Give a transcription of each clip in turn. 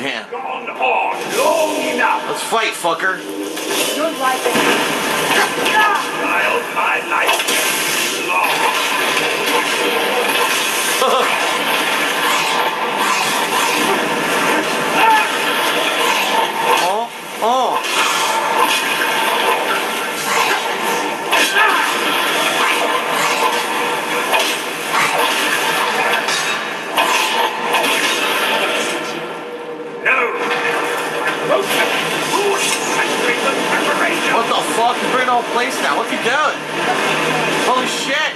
Damn. Gone on long enough. Let's fight, fucker. Your life is... Child, my life is long. Oh. What the fuck? He's bringing the whole place down. What's he doing? Holy shit!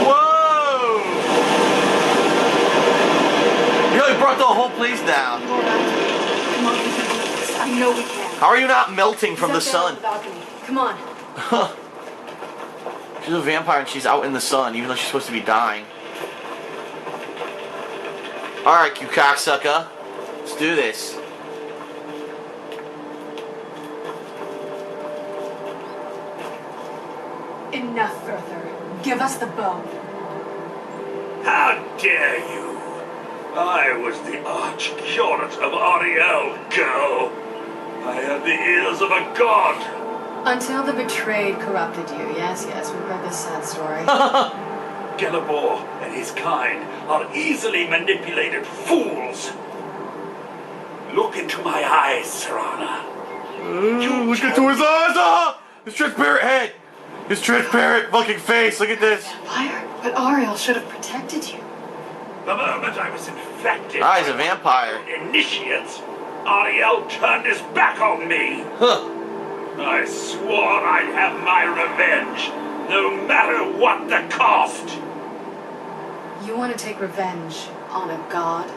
Whoa! Yo, he brought the whole place down. Come on, we can do this. I know we can. How are you not melting from the sun? Come on. She's a vampire and she's out in the sun, even though she's supposed to be dying. Alright, you cocksucker. Let's do this. Enough further. Give us the bow. How dare you? I was the arch-curate of Ariel, girl. I had the ears of a god. Until the betrayed corrupted you. Yes, we've heard this sad story. Gelabor and his kind are easily manipulated fools. Look into my eyes, Serana. Look into his eyes! His transparent head! His transparent fucking face! Look at this! Vampire? But Ariel should have protected you. The moment I was infected He's a vampire. initiates, Ariel turned his back on me. Huh. I swore I'd have my revenge, no matter what the cost. You want to take revenge on a god?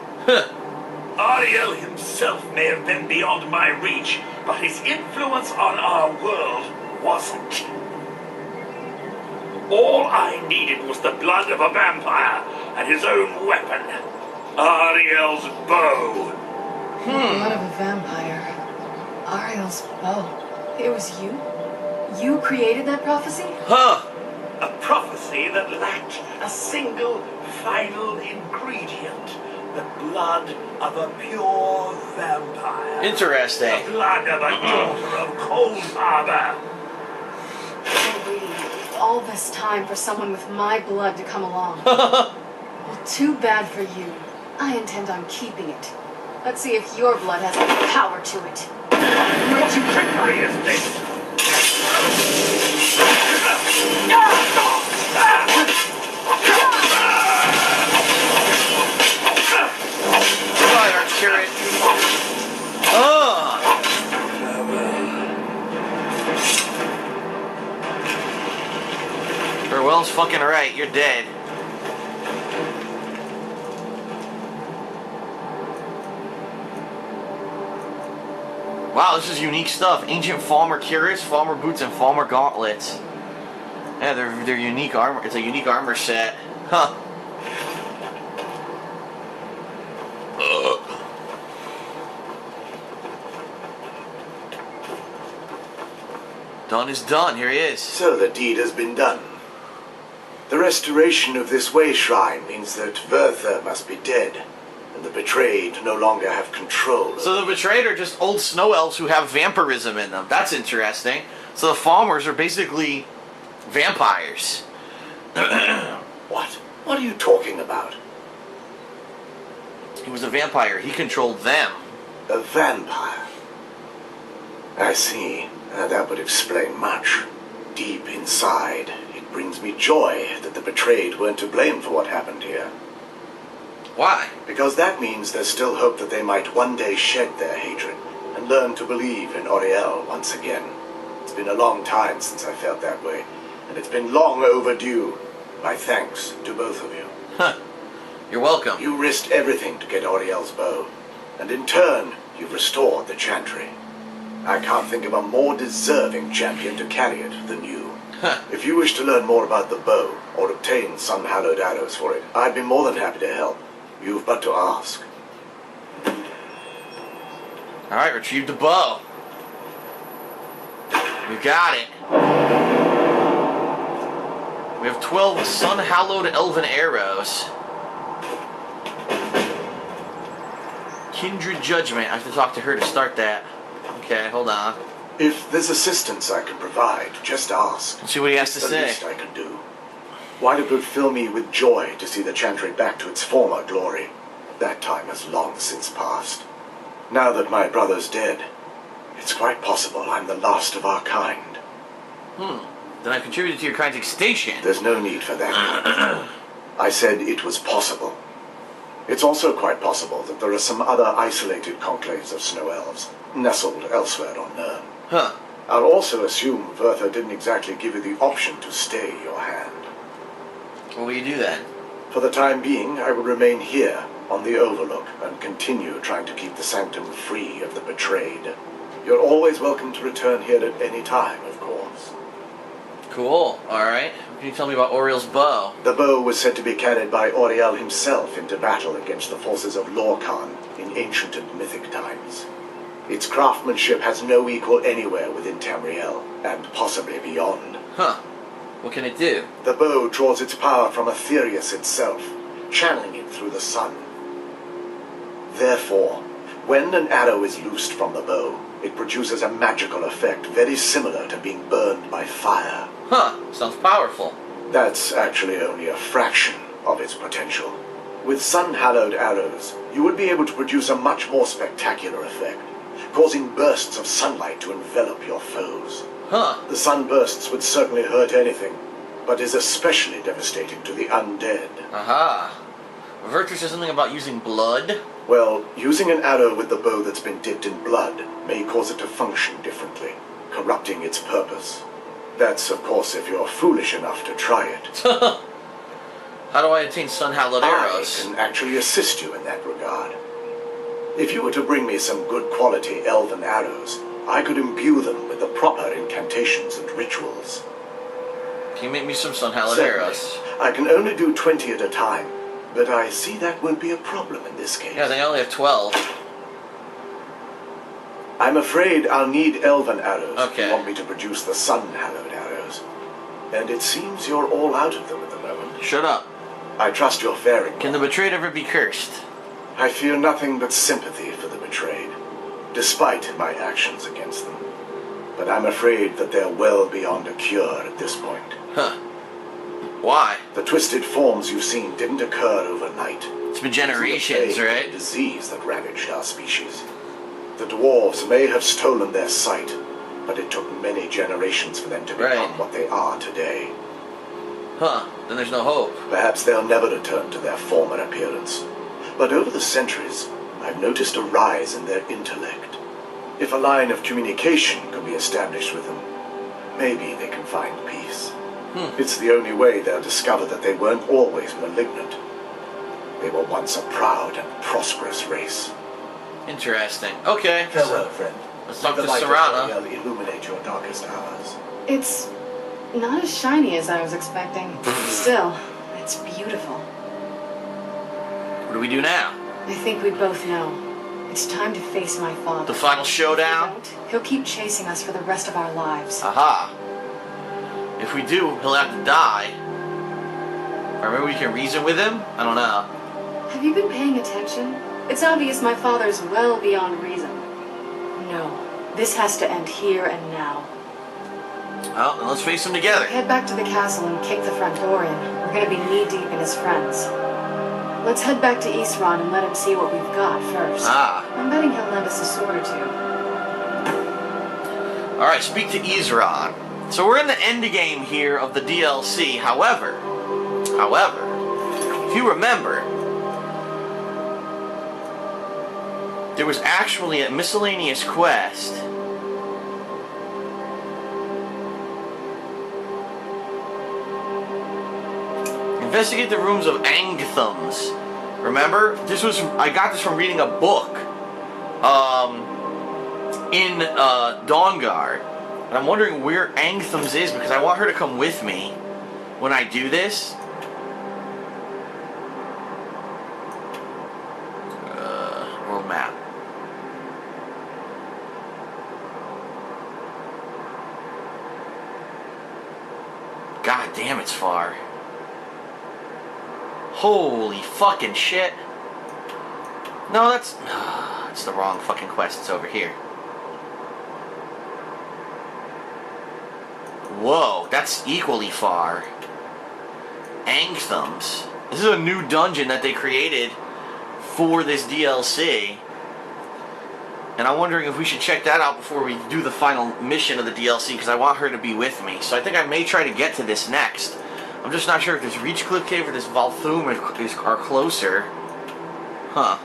Ariel himself may have been beyond my reach, but his influence on our world wasn't. All I needed was the blood of a vampire and his own weapon, Ariel's bow. Blood of a vampire. Ariel's bow. It was you? You created that prophecy? Huh. A prophecy that lacked a single final ingredient. The blood of a pure vampire. Interesting. The blood of a daughter of Cold Harbor. All this time for someone with my blood to come along. Well, too bad for you. I intend on keeping it. Let's see if your blood has any power to it. What trickery is this? Right, Arcturus. Farewell's fucking right, you're dead. Wow, this is unique stuff. Ancient Falmer cuirass, Falmer boots, and Falmer gauntlets. Yeah, they're unique armor. It's a unique armor set. Huh. Done is done. Here he is. So the deed has been done. The restoration of this way shrine means that Verther must be dead, and the betrayed no longer have control. So the betrayed are just old snow elves who have vampirism in them. That's interesting. So the Falmers are basically vampires. What? What are you talking about? He was a vampire. He controlled them. A vampire? I see. That would explain much. Deep inside, it brings me joy that the betrayed weren't to blame for what happened here. Why? Because that means there's still hope that they might one day shed their hatred and learn to believe in Oriel once again. It's been a long time since I felt that way, and it's been long overdue. My thanks to both of you. Huh. You're welcome. You risked everything to get Oriel's bow, and in turn, you've restored the Chantry. I can't think of a more deserving champion to carry it than you. Huh. If you wish to learn more about the bow, or obtain some hallowed arrows for it, I'd be more than happy to help. You've but to ask. Alright, retrieve the bow. We got it. We have 12 sun-hallowed elven arrows. Kindred Judgment. I have to talk to her to start that. Okay, hold on. If there's assistance I can provide, just ask. Let's see what he has to The say. least I can do. While it would fill me with joy to see the Chantry back to its former glory, that time has long since passed. Now that my brother's dead, it's quite possible I'm the last of our kind. Then I've contributed to your kind's extinction. There's no need for that. I said it was possible. It's also quite possible that there are some other isolated conclaves of snow elves, nestled elsewhere on Nirn. Huh. I'll also assume Vertha didn't exactly give you the option to stay your hand. What will you do then? For the time being, I will remain here on the Overlook and continue trying to keep the Sanctum free of the betrayed. You're always welcome to return here at any time, of course. Cool. Alright. What can you tell me about Oriel's bow? The bow was said to be carried by Auriel himself into battle against the forces of Lorcan in ancient and mythic times. Its craftsmanship has no equal anywhere within Tamriel, and possibly beyond. Huh. What can it do? The bow draws its power from Aetherius itself, channeling it through the sun. Therefore, when an arrow is loosed from the bow, it produces a magical effect very similar to being burned by fire. Huh. Sounds powerful. That's actually only a fraction of its potential. With sun-hallowed arrows, you would be able to produce a much more spectacular effect, causing bursts of sunlight to envelop your foes. Huh. The sunbursts would certainly hurt anything, but is especially devastating to the undead. Aha. Virtue says something about using blood. Well, using an arrow with the bow that's been dipped in blood may cause it to function differently, corrupting its purpose. That's, of course, if you're foolish enough to try it. How do I obtain sun-hallowed arrows? I can actually assist you in that regard. If you were to bring me some good quality elven arrows, I could imbue them with the proper incantations and rituals. Can you make me some sun-hallowed Certainly. arrows? I can only do 20 at a time, but I see that won't be a problem in this case. Yeah, they only have 12. I'm afraid I'll need elven arrows if Okay. you want me to produce the sun-hallowed arrows. And it seems you're all out of them at the moment. Shut up. I trust you're faring Can the well. betrayed ever be cursed? I feel nothing but sympathy for the betrayed, despite my actions against them. But I'm afraid that they're well beyond a cure at this point. Huh. Why? The twisted forms you've seen didn't occur overnight. It's been generations, It's a right? disease that ravaged our species. The dwarves may have stolen their sight, but it took many generations for them to become Right. what they are today. Huh. Then there's no hope. Perhaps they'll never return to their former appearance. But over the centuries, I've noticed a rise in their intellect. If a line of communication could be established with them, maybe they can find peace. It's the only way they'll discover that they weren't always malignant. They were once a proud and prosperous race. Interesting. Okay. Farewell, friend. Let's talk May to the light of Serana. Ariel illuminate your darkest hours. It's not as shiny as I was expecting. Still, it's beautiful. What do we do now? I think we both know. It's time to face my father. The final If we showdown? don't, he'll keep chasing us for the rest of our lives. Aha. If we do, he'll have to die. Or maybe we can reason with him? I don't know. Have you been paying attention? It's obvious my father's well beyond reason. No, this has to end here and now. Well, then let's face him together. Head back to the castle and kick the front door in. We're gonna be knee-deep in his friends. Let's head back to Eastron and let him see what we've got first. Ah. I'm betting he'll lend us a sword or two. Alright, speak to Izran. So we're in the end game here of the DLC. However, if you remember, there was actually a miscellaneous quest. Investigate the rooms of Angthams. Remember? I got this from reading a book. In Dawnguard. And I'm wondering where Angthams is because I want her to come with me when I do this. World map. God damn, it's far. Holy fucking shit. No, that's... it's the wrong fucking quest. It's over here. Whoa, that's equally far. Anthems. This is a new dungeon that they created for this DLC. And I'm wondering if we should check that out before we do the final mission of the DLC, because I want her to be with me. So I think I may try to get to this next. I'm just not sure if this Reachcliff Cave or this Valthum are closer. Huh.